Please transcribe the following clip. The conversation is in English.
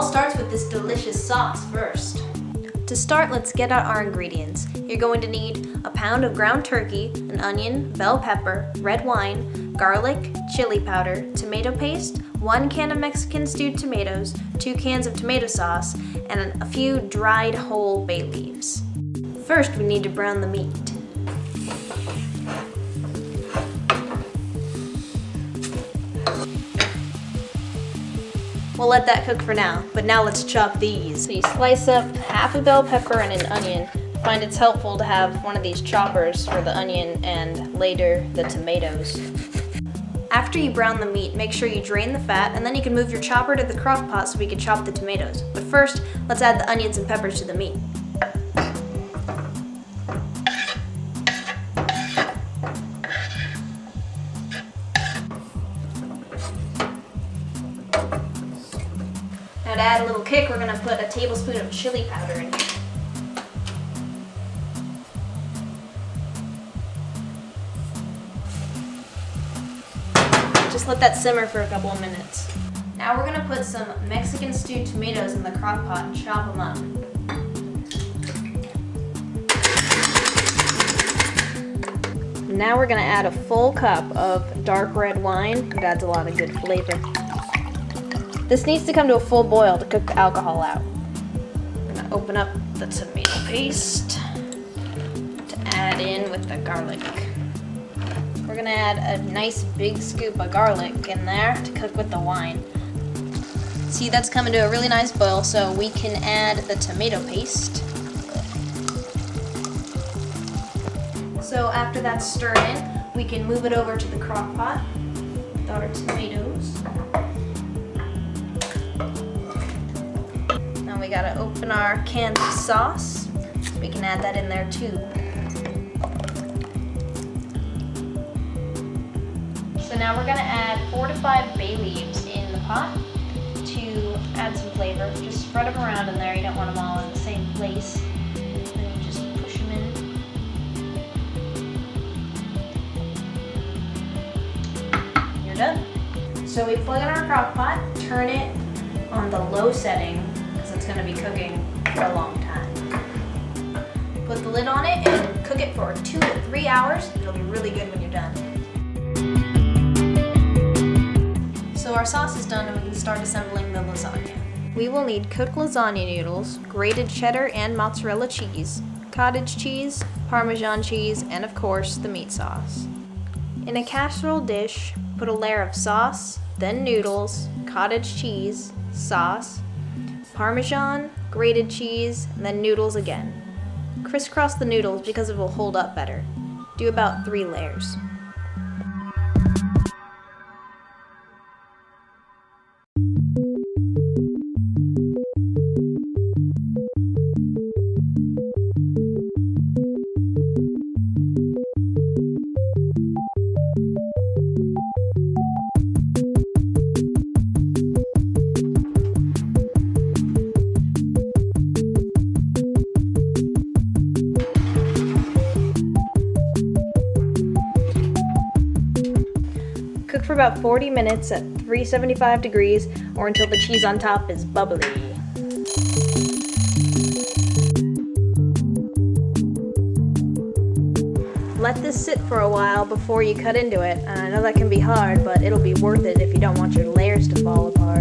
all starts with this delicious sauce first. To start, let's get out our ingredients. You're going to need a pound of ground turkey, an onion, bell pepper, red wine, garlic, chili powder, tomato paste, 1 can of Mexican stewed tomatoes, 2 cans of tomato sauce, and a few dried whole bay leaves. First, we need to brown the meat. We'll let that cook for now, but now let's chop these. So you slice up half a bell pepper and an onion. I find it's helpful to have one of these choppers for the onion and later the tomatoes. After you brown the meat, make sure you drain the fat, and then you can move your chopper to the crock pot so we can chop the tomatoes. But first, let's add the onions and peppers to the meat. Now to add a little kick, we're going to put a tablespoon of chili powder in here. Just let that simmer for a couple of minutes. Now we're going to put some Mexican stewed tomatoes in the crock pot and chop them up. Now we're going to add a full cup of dark red wine. It adds a lot of good flavor. This needs to come to a full boil to cook the alcohol out. I'm going to open up the tomato paste to add in with the garlic. We're going to add a nice big scoop of garlic in there to cook with the wine. See, that's coming to a really nice boil, so we can add the tomato paste. So after that's stirred in, we can move it over to the crock pot with our tomatoes. Now we gotta open our cans of sauce. We can add that in there too. So now we're gonna add 4 to 5 bay leaves in the pot to add some flavor. Just spread them around in there. You don't want them all in the same place. Then you just push them in. You're done. So we plug in our crock pot, turn it on the low setting because it's gonna be cooking for a long time. Put the lid on it and cook it for 2 to 3 hours. It'll be really good when you're done. So our sauce is done and we can start assembling the lasagna. We will need cooked lasagna noodles, grated cheddar and mozzarella cheese, cottage cheese, Parmesan cheese, and of course the meat sauce. In a casserole dish, put a layer of sauce, then noodles, cottage cheese, sauce, Parmesan, grated cheese, and then noodles again. Crisscross the noodles because it will hold up better. Do about 3 layers. Cook for about 40 minutes at 375 degrees or until the cheese on top is bubbly. Let this sit for a while before you cut into it. I know that can be hard, but it'll be worth it if you don't want your layers to fall apart.